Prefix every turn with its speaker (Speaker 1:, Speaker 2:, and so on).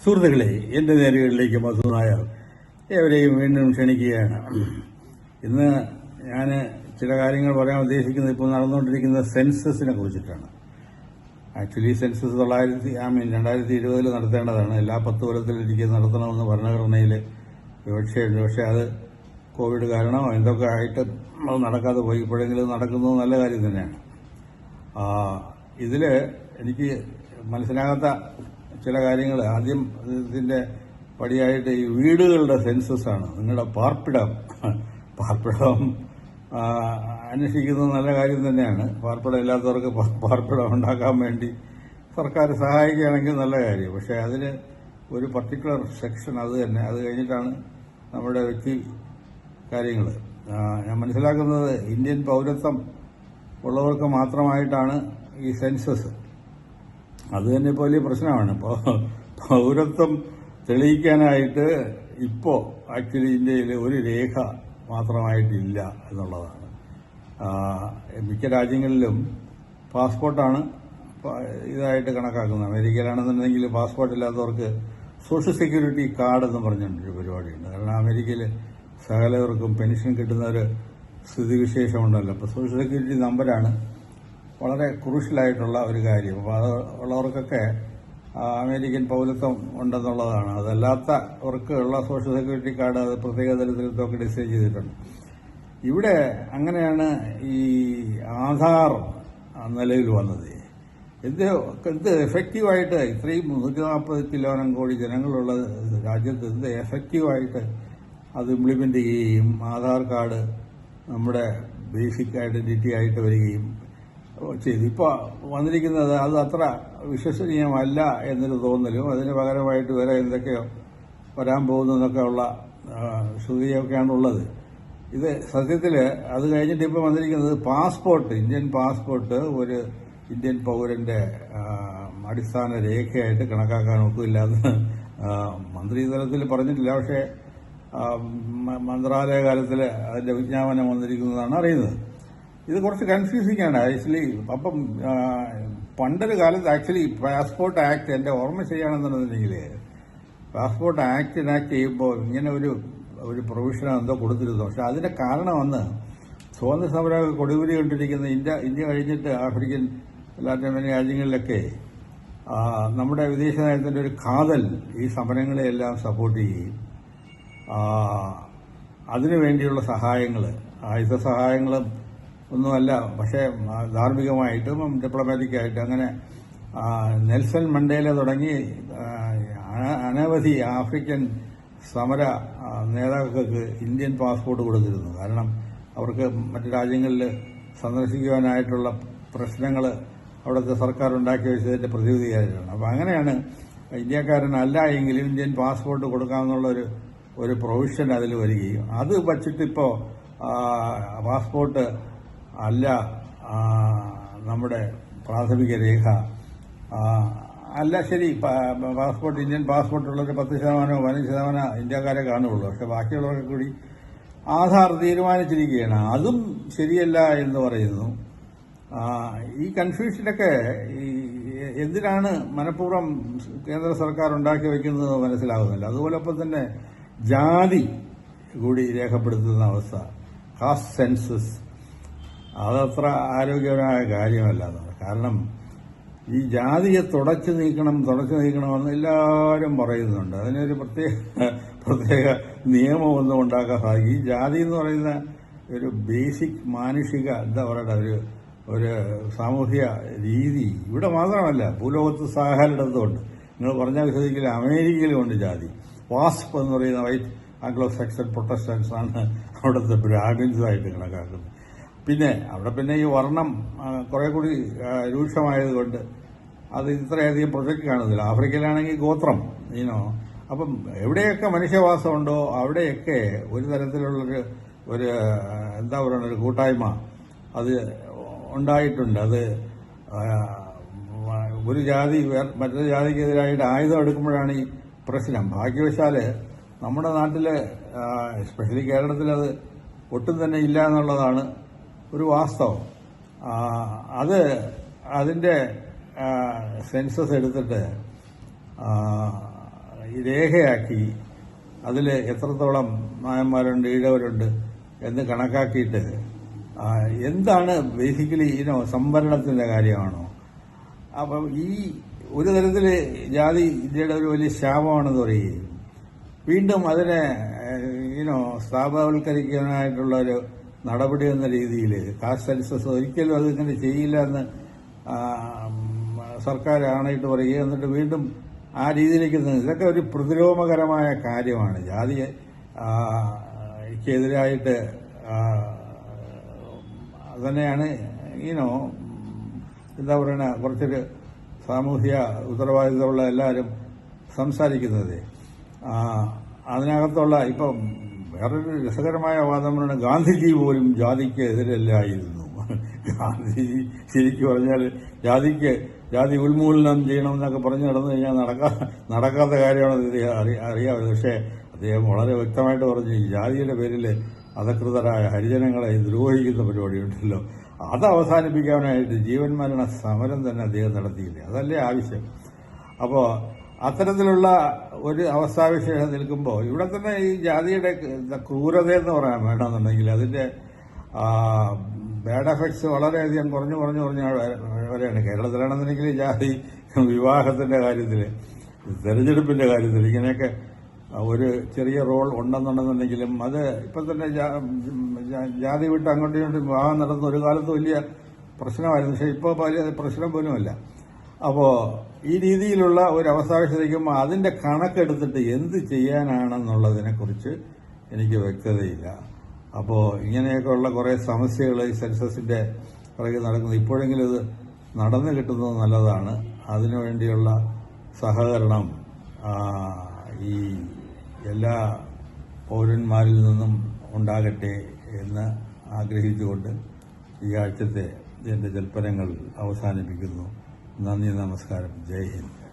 Speaker 1: സുഹൃത്തുക്കളെ, എൻ്റെ നേരുകളിലേക്ക് മധു നായർ ഏവരെയും വീണ്ടും ക്ഷണിക്കുകയാണ്. ഇന്ന് ഞാൻ ചില കാര്യങ്ങൾ പറയാൻ ഉദ്ദേശിക്കുന്നത് ഇപ്പോൾ നടന്നുകൊണ്ടിരിക്കുന്ന സെൻസസിനെ കുറിച്ചിട്ടാണ്. Actually census 2020 നടത്തേണ്ടതാണ്. എല്ലാ 10 കൊല്ലത്തിലൊരിക്കൽ നടത്തണമെന്ന് ഭരണഘടനയിൽ വിവക്ഷയുണ്ട്. പക്ഷേ അത് കോവിഡ് കാരണം എന്തൊക്കെ ആയിട്ട് അത് നടക്കാതെ പോയി. ഇപ്പോഴെങ്കിലും നടക്കുന്നത് നല്ല കാര്യം തന്നെയാണ്. ഇതിൽ എനിക്ക് മനസ്സിലാകാത്ത ചില കാര്യങ്ങൾ, ആദ്യം ഇതിൻ്റെ പടിയായിട്ട് ഈ വീടുകളുടെ സെൻസസാണ്. നിങ്ങളുടെ പാർപ്പിടം അന്വേഷിക്കുന്നത് നല്ല കാര്യം തന്നെയാണ്. പാർപ്പിടം ഇല്ലാത്തവർക്ക് പാർപ്പിടം ഉണ്ടാക്കാൻ വേണ്ടി സർക്കാർ സഹായിക്കുകയാണെങ്കിൽ നല്ല കാര്യം. പക്ഷേ അതിന് ഒരു പർട്ടിക്കുലർ സെക്ഷൻ അത് തന്നെ. അത് കഴിഞ്ഞിട്ടാണ് നമ്മുടെ വ്യക്തി കാര്യങ്ങൾ. ഞാൻ മനസ്സിലാക്കുന്നത് ഇന്ത്യൻ പൗരത്വം ഉള്ളവർക്ക് മാത്രമായിട്ടാണ് ഈ സെൻസസ്. അത് തന്നെ ഇപ്പോൾ വലിയ പ്രശ്നമാണ്. പൗരത്വം തെളിയിക്കാനായിട്ട് ഇപ്പോൾ ആക്ച്വലി ഇന്ത്യയിൽ ഒരു രേഖ മാത്രമായിട്ടില്ല എന്നുള്ളതാണ്. മിക്ക രാജ്യങ്ങളിലും പാസ്പോർട്ടാണ് ഇതായിട്ട് കണക്കാക്കുന്നത്. അമേരിക്കയിലാണെന്നുണ്ടെങ്കിൽ പാസ്പോർട്ട് ഇല്ലാത്തവർക്ക് സോഷ്യൽ സെക്യൂരിറ്റി കാർഡ് എന്ന് പറഞ്ഞിട്ടൊരു പരിപാടിയുണ്ട്. കാരണം അമേരിക്കയിൽ സകലവർക്കും പെൻഷൻ കിട്ടുന്ന ഒരു സ്ഥിതിവിശേഷമുണ്ടല്ലോ. അപ്പോൾ സോഷ്യൽ സെക്യൂരിറ്റി നമ്പറാണ് വളരെ ക്രൂഷ്യലായിട്ടുള്ള ഒരു കാര്യം. അപ്പോൾ അത് ഉള്ളവർക്കൊക്കെ അമേരിക്കൻ പൗരത്വം ഉണ്ടെന്നുള്ളതാണ്. അതല്ലാത്തവർക്ക് ഉള്ള സോഷ്യൽ സെക്യൂരിറ്റി കാർഡ് അത് പ്രത്യേക തരത്തിലൊക്കെ ഡിസൈൻ ചെയ്തിട്ടുണ്ട്. ഇവിടെ അങ്ങനെയാണ് ഈ ആധാർ നിലവിൽ വന്നത്. എന്ത് എഫക്റ്റീവായിട്ട് ഇത്രയും 140 കിലോനം കോടി ജനങ്ങളുള്ള രാജ്യത്ത് എന്ത് എഫക്റ്റീവായിട്ട് അത് ഇംപ്ലിമെൻ്റ് ചെയ്യുകയും ആധാർ കാർഡ് നമ്മുടെ ബേസിക് ഐഡൻറ്റിറ്റി ആയിട്ട് വരികയും ചെയ്തു. ഇപ്പോൾ വന്നിരിക്കുന്നത് അത് അത്ര വിശ്വസനീയമല്ല എന്നൊരു തോന്നലും അതിന് പകരമായിട്ട് വേറെ എന്തൊക്കെയോ വരാൻ പോകുന്നതൊക്കെ ഉള്ള ശ്രുതിയൊക്കെയാണുള്ളത്. ഇത് സത്യത്തിൽ അത് കഴിഞ്ഞിട്ട് ഇപ്പോൾ വന്നിരിക്കുന്നത് പാസ്പോർട്ട്, ഇന്ത്യൻ പാസ്പോർട്ട് ഒരു ഇന്ത്യൻ പൗരന്റെ അടിസ്ഥാന രേഖയായിട്ട് കണക്കാക്കാൻ ഒക്കില്ല എന്ന് മന്ത്രിതലത്തിൽ പറഞ്ഞിട്ടില്ല. പക്ഷേ മന്ത്രാലയ കാലത്തിൽ അതിന്റെ വിജ്ഞാപനം വന്നിരിക്കുന്നതാണ് അറിയുന്നത്. ഇത് കുറച്ച് കൺഫ്യൂസിംഗ് ആണ് ആക്ച്വലി. അപ്പം പണ്ടൊരു കാലത്ത് ആക്ച്വലി പാസ്പോർട്ട് ആക്ട്, എൻ്റെ ഓർമ്മ ശരിയാണെന്നുണ്ടെങ്കിൽ പാസ്പോർട്ട് ആക്ട് ചെയ്യുമ്പോൾ ഇങ്ങനെ ഒരു പ്രൊവിഷൻ എന്തോ കൊടുത്തിരുന്നു. പക്ഷെ അതിന്റെ കാരണം വന്ന് സ്വാതന്ത്ര്യ സമര കൊടികുരി കൊണ്ടിരിക്കുന്ന ഇന്ത്യ കഴിഞ്ഞിട്ട് ആഫ്രിക്കൻ ലാറ്റിൻ അമേരിക്കൻ രാജ്യങ്ങളിലൊക്കെ നമ്മുടെ വിദേശ നയത്തിന്റെ ഒരു കാതൽ ഈ സമരങ്ങളെയെല്ലാം സപ്പോർട്ട് ചെയ്യുകയും അതിനുവേണ്ടിയുള്ള സഹായങ്ങൾ, ആയുധ സഹായങ്ങളും ഒന്നുമല്ല, പക്ഷേ ധാർമ്മികമായിട്ടും ഡിപ്ലോമാറ്റിക്കായിട്ടും അങ്ങനെ നെൽസൺ മണ്ടേല തുടങ്ങി അനവധി ആഫ്രിക്കൻ സമര നേതാക്കൾക്ക് ഇന്ത്യൻ പാസ്പോർട്ട് കൊടുത്തിരുന്നു. കാരണം അവർക്ക് മറ്റു രാജ്യങ്ങളിൽ സന്ദർശിക്കുവാനായിട്ടുള്ള പ്രശ്നങ്ങൾ അവിടുത്തെ സർക്കാർ ഉണ്ടാക്കി വെച്ചതിന്റെ പ്രതിവിധിയായിട്ടാണ്. അപ്പം അങ്ങനെയാണ് ഇന്ത്യക്കാരനല്ല എങ്കിലും ഇന്ത്യൻ പാസ്പോർട്ട് കൊടുക്കാമെന്നുള്ള ഒരു പ്രൊവിഷൻ അതിൽ വരികയും അത് വച്ചിട്ടിപ്പോൾ പാസ്പോർട്ട് അല്ല നമ്മുടെ പ്രാഥമിക രേഖ അല്ല. ശരി, പാസ്പോർട്ട് ഇന്ത്യൻ പാസ്പോർട്ടുള്ളൊരു 10% 15% ഇന്ത്യക്കാരെ കാണുകയുള്ളൂ. പക്ഷെ ബാക്കിയുള്ളവർക്ക് കൂടി ആധാർ തീരുമാനിച്ചിരിക്കുകയാണ്. അതും ശരിയല്ല എന്ന് പറയുന്നു. ഈ കൺഫ്യൂഷനൊക്കെ എന്തിനാണ് മനഃപൂർവ്വം കേന്ദ്ര സർക്കാർ ഉണ്ടാക്കി വയ്ക്കുന്നത് മനസ്സിലാകുന്നില്ല. അതുപോലൊപ്പം തന്നെ ജാതി കൂടി രേഖപ്പെടുത്തുന്ന അവസ്ഥ, കാസ്റ്റ് സെൻസസ്, അതത്ര ആരോഗ്യകരമായ കാര്യമല്ല എന്നാണ്. കാരണം ഈ ജാതിയെ തുടച്ചു നീക്കണമെന്ന് എല്ലാവരും പറയുന്നുണ്ട്. അതിനൊരു പ്രത്യേക നിയമമൊന്നും ഉണ്ടാക്കാൻ സാധിക്കും. ഈ ജാതി എന്ന് പറയുന്ന ഒരു ബേസിക് മാനുഷിക എന്താ പറയുക ഒരു സാമൂഹിക രീതി ഇവിടെ മാത്രമല്ല, ഭൂലോകത്ത് സകലയിടത്തുമുണ്ട്. നിങ്ങൾ പറഞ്ഞാൽ വിശ്വസിക്കില്ല, അമേരിക്കയിലുമുണ്ട് ജാതി. വാസ്പ് എന്ന് പറയുന്ന വൈറ്റ് ആംഗ്ലോ സാക്സൺ പ്രൊട്ടസ്റ്റൻസ് ആണ് അവിടുത്തെ ബ്രാഹ്മിൻസായിട്ട് കണക്കാക്കുന്നത്. പിന്നെ അവിടെ ഈ വർണ്ണം കുറെ കൂടി രൂക്ഷമായതുകൊണ്ട് അത് ഇത്രയധികം പ്രൊജക്ട് കാണുന്നില്ല. ആഫ്രിക്കയിലാണെങ്കിൽ ഗോത്രം അപ്പം എവിടെയൊക്കെ മനുഷ്യവാസമുണ്ടോ അവിടെയൊക്കെ ഒരു തരത്തിലുള്ളൊരു എന്താ പറയുക ഒരു കൂട്ടായ്മ അത് ഉണ്ടായിട്ടുണ്ട്. അത് ഒരു ജാതി മറ്റൊരു ജാതിക്കെതിരായിട്ട് ആയുധം എടുക്കുമ്പോഴാണ് ഈ പ്രശ്നം. ഭാഗ്യവശാല് നമ്മുടെ നാട്ടില് എസ്പെഷ്യലി കേരളത്തിൽ അത് ഒട്ടും തന്നെ ഇല്ല എന്നുള്ളതാണ് ഒരു വാസ്തവം. അതിന്റെ സെൻസസ് എടുത്തിട്ട് രേഖയാക്കി അതിൽ എത്രത്തോളം നായന്മാരുണ്ട് ഈഴവരുണ്ട് എന്ന് കണക്കാക്കിയിട്ട് എന്താണ് ബേസിക്കലി സംവരണത്തിന്റെ കാര്യമാണോ? അപ്പം ഈ ഒരു തരത്തിൽ ജാതി ഇന്ത്യയുടെ ഒരു വലിയ ശാപമാണെന്ന് പറയുകയും വീണ്ടും അതിനെ സ്ഥാപവൽക്കരിക്കാനായിട്ടുള്ള ഒരു നടപടി എന്ന രീതിയിൽ കാസ്റ്റ് സെൻസസ് ഒരിക്കലും അതിങ്ങനെ ചെയ്യില്ല എന്ന് സർക്കാർ ആണയിട്ട് പറയുക, എന്നിട്ട് വീണ്ടും ആ രീതിയിലേക്ക് ഇതൊക്കെ ഒരു പ്രതിലോമകരമായ കാര്യമാണ്. ജാതിക്കെതിരായിട്ട് തന്നെയാണ് എന്താ പറയുക, കുറച്ചൊരു സാമൂഹ്യ ഉത്തരവാദിത്തമുള്ള എല്ലാവരും സംസാരിക്കുന്നത്. അതിനകത്തുള്ള ഇപ്പം വേറൊരു രസകരമായ വാദം പറയുന്നത് ഗാന്ധിജി പോലും ജാതിക്ക് എതിരല്ലായിരുന്നു. ഗാന്ധിജി ശരിക്കും പറഞ്ഞാൽ ജാതി ഉന്മൂലനം ചെയ്യണമെന്നൊക്കെ പറഞ്ഞു നടന്നു കഴിഞ്ഞാൽ നടക്കാത്ത കാര്യമാണെന്ന് അറിയാമല്ലോ. പക്ഷേ അദ്ദേഹം വളരെ വ്യക്തമായിട്ട് പറഞ്ഞു, ഈ ജാതിയുടെ പേരിൽ അധകൃതരായ ഹരിജനങ്ങളെ ദ്രോഹിക്കുന്ന പരിപാടിയുണ്ടല്ലോ, അത് അവസാനിപ്പിക്കാനായിട്ട് ജീവൻ മരണ സമരം തന്നെ അദ്ദേഹം നടത്തിയില്ലേ, അതല്ലേ ആവശ്യം. അപ്പോൾ അത്തരത്തിലുള്ള ഒരു അവസ്ഥാവിശേഷം നിൽക്കുമ്പോൾ ഇവിടെ തന്നെ ഈ ജാതിയുടെ ക്രൂരതയെന്ന് പറയാൻ വേണമെന്നുണ്ടെങ്കിൽ അതിന്റെ ബാഡ് എഫക്ട്സ് വളരെയധികം കുറഞ്ഞു വരെയാണ്. കേരളത്തിലാണെന്നുണ്ടെങ്കിൽ ജാതി വിവാഹത്തിന്റെ കാര്യത്തിൽ, തെരഞ്ഞെടുപ്പിന്റെ കാര്യത്തിൽ ഇങ്ങനെയൊക്കെ ഒരു ചെറിയ റോൾ ഉണ്ടെന്നുണ്ടെന്നുണ്ടെങ്കിലും അത് ഇപ്പം തന്നെ ജാതി വിട്ട് അങ്ങോട്ടും ഇങ്ങോട്ടും വിവാഹം നടന്ന ഒരു കാലത്ത് വലിയ പ്രശ്നമായിരുന്നു. പക്ഷെ ഇപ്പോൾ വലിയ പ്രശ്നം പോലുമല്ല. അപ്പോൾ ഈ രീതിയിലുള്ള ഒരു അവസ്ഥാവിശേഷിക്കുമ്പോൾ അതിന്റെ കണക്കെടുത്തിട്ട് എന്ത് ചെയ്യാനാണെന്നുള്ളതിനെക്കുറിച്ച് എനിക്ക് വ്യക്തതയില്ല. അപ്പോൾ ഇങ്ങനെയൊക്കെയുള്ള കുറേ സമസ്യകൾ ഈ സെൻസസിന്റെ പുറകെ നടക്കുന്നത്, ഇപ്പോഴെങ്കിലും ഇത് നടന്നു കിട്ടുന്നത് നല്ലതാണ്. അതിനുവേണ്ടിയുള്ള സഹകരണം ഈ എല്ലാ പൗരന്മാരിൽ നിന്നും ഉണ്ടാകട്ടെ എന്ന് ആഗ്രഹിച്ചുകൊണ്ട് ഈ ആഴ്ചത്തെ എന്റെ ജൽപ്പനങ്ങൾ അവസാനിപ്പിക്കുന്നു. നന്ദി, നമസ്കാരം, ജയ് ഹിന്ദ്.